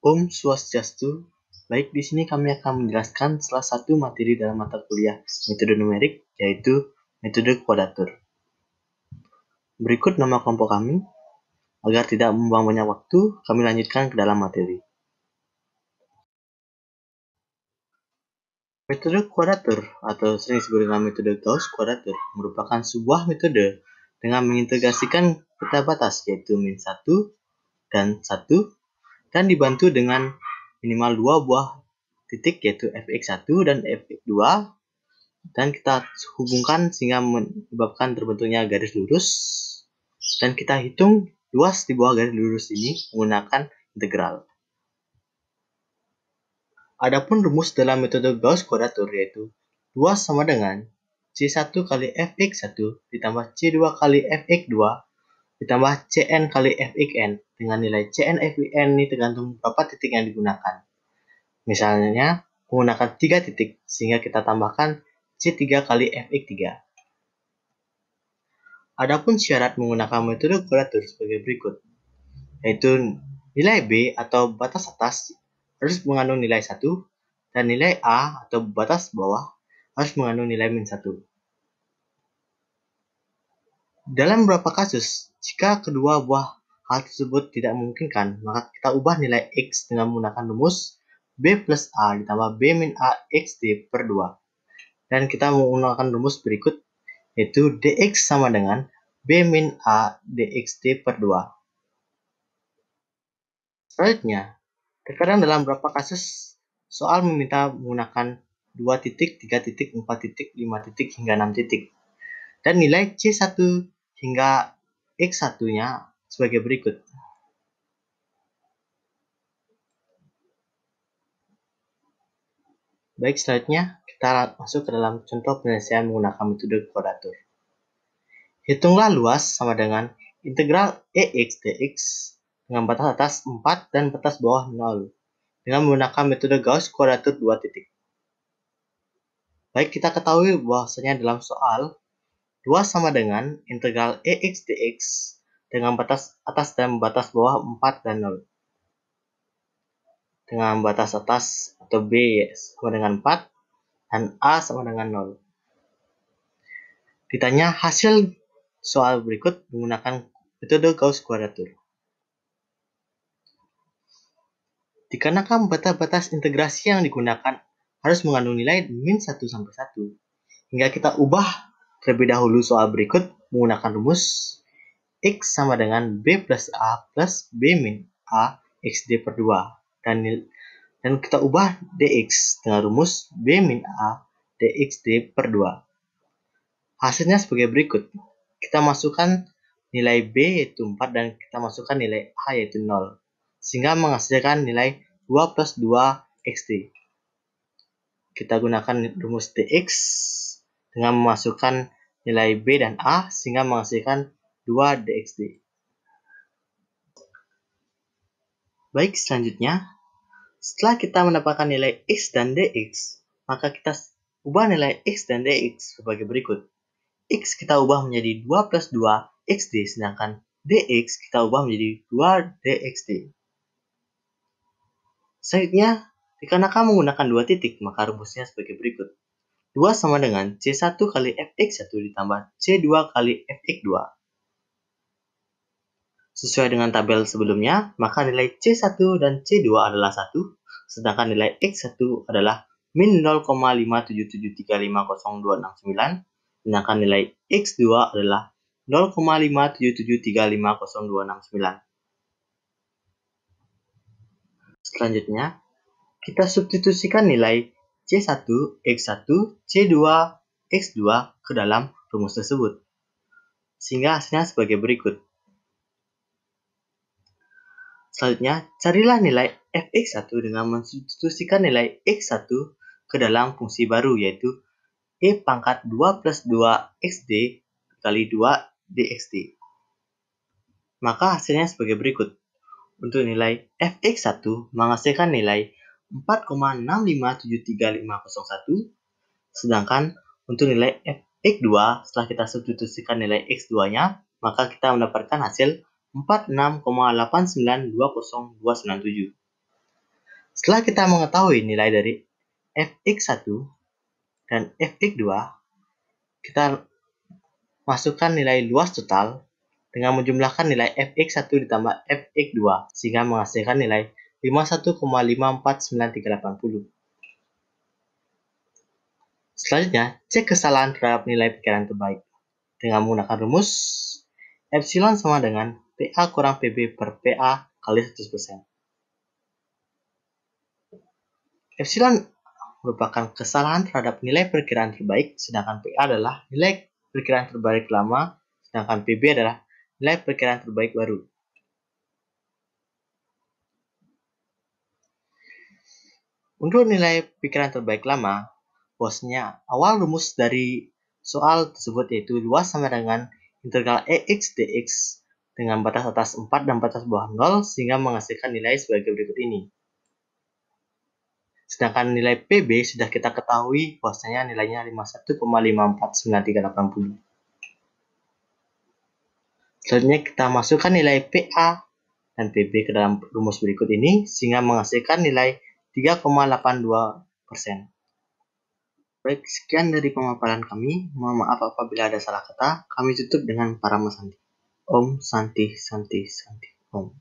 Om Swastiastu. Baik, di sini kami akan menjelaskan salah satu materi dalam mata kuliah metode numerik, yaitu metode kuadratur. Berikut nama kelompok kami. Agar tidak membuang banyak waktu, kami lanjutkan ke dalam materi. Metode kuadratur atau sering disebut dengan metode Gauss kuadratur merupakan sebuah metode dengan mengintegrasikan peta batas yaitu min 1 dan 1 dan dibantu dengan minimal 2 buah titik yaitu fx1 dan fx2 dan kita hubungkan sehingga menyebabkan terbentuknya garis lurus dan kita hitung luas di bawah garis lurus ini menggunakan integral. Adapun rumus dalam metode Gauss kuadratur yaitu luas sama dengan C1 kali fx1 ditambah C2 kali fx2 ditambah Cn kali fxn dengan nilai Cn fxn ini tergantung berapa titik yang digunakan. Misalnya menggunakan 3 titik sehingga kita tambahkan C3 kali fx3. Adapun syarat menggunakan metode kuadratur sebagai berikut, yaitu nilai B atau batas atas harus mengandung nilai 1 dan nilai A atau batas bawah harus mengandung nilai min 1. Dalam beberapa kasus, jika kedua buah hal tersebut tidak memungkinkan, maka kita ubah nilai X dengan menggunakan rumus B plus A ditambah B min A XD per 2. Dan kita menggunakan rumus berikut, yaitu dx sama dengan B min A dxd per 2. Selanjutnya, terkadang dalam beberapa kasus, soal meminta menggunakan 2 titik, 3 titik, 4 titik, 5 titik, hingga 6 titik. Dan nilai C1 hingga X1-nya sebagai berikut. Baik, selanjutnya kita masuk ke dalam contoh penyelesaian menggunakan metode kuadratur. Hitunglah luas sama dengan integral EX dx dengan batas atas 4 dan batas bawah 0 dengan menggunakan metode Gauss kuadratur 2 titik. Baik, kita ketahui bahwasanya dalam soal luas sama dengan integral EX dx dengan batas atas dan batas bawah 4 dan 0. Dengan batas atas atau B sama dengan 4 dan A sama dengan 0. Ditanya hasil soal berikut menggunakan metode Gauss kuadratur. Dikarenakan batas-batas integrasi yang digunakan harus mengandung nilai min 1 sampai 1, hingga kita ubah terlebih dahulu soal berikut menggunakan rumus X sama dengan B plus A plus B min A XD per 2 dan kita ubah dx dengan rumus B min A dxd per 2. Hasilnya sebagai berikut. Kita masukkan nilai B yaitu 4 dan kita masukkan nilai A yaitu 0. Sehingga menghasilkan nilai 2 plus 2 XD. Kita gunakan rumus dx dengan memasukkan nilai B dan A sehingga menghasilkan 2 dxd. Baik, selanjutnya, setelah kita mendapatkan nilai X dan dx, maka kita ubah nilai X dan dx sebagai berikut. X kita ubah menjadi 2 plus 2 XD, sedangkan dx kita ubah menjadi 2 dxd. Selanjutnya, dikarenakan menggunakan 2 titik, maka rumusnya sebagai berikut. 2 sama dengan C1 kali fx1 ditambah C2 kali fx2. Sesuai dengan tabel sebelumnya, maka nilai C1 dan C2 adalah 1, sedangkan nilai X1 adalah min 0,577350269, sedangkan nilai X2 adalah 0,577350269. Selanjutnya, kita substitusikan nilai C1, X1, C2, X2 ke dalam rumus tersebut, sehingga hasilnya sebagai berikut. Selanjutnya, carilah nilai fx1 dengan mensubstitusikan nilai x1 ke dalam fungsi baru, yaitu e pangkat 2 plus 2 xd kali 2 dxd. Maka hasilnya sebagai berikut. Untuk nilai fx1 menghasilkan nilai 4,65733501, sedangkan untuk nilai fx2 setelah kita substitusikan nilai x2-nya, maka kita mendapatkan hasil 46,8920297. Setelah kita mengetahui nilai dari fx1 dan fx2, kita masukkan nilai luas total dengan menjumlahkan nilai fx1 ditambah fx2 sehingga menghasilkan nilai 51,549380. Selanjutnya, cek kesalahan terhadap nilai perkiraan terbaik dengan menggunakan rumus epsilon sama dengan PA kurang PB per PA kali 100%. Epsilon merupakan kesalahan terhadap nilai perkiraan terbaik, sedangkan PA adalah nilai perkiraan terbaik lama, sedangkan PB adalah nilai perkiraan terbaik baru. Untuk nilai perkiraan terbaik lama, bahwasanya awal rumus dari soal tersebut yaitu luas sama dengan integral EX dx dengan batas atas 4 dan batas bawah 0 sehingga menghasilkan nilai sebagai berikut ini. Sedangkan nilai PB sudah kita ketahui bahwasanya nilainya 51,549380. Selanjutnya kita masukkan nilai PA dan PB ke dalam rumus berikut ini sehingga menghasilkan nilai 3,82%. Baik, sekian dari pemaparan kami. Mohon maaf apabila ada salah kata. Kami tutup dengan para Santi. Om Santi Santi Santi Om.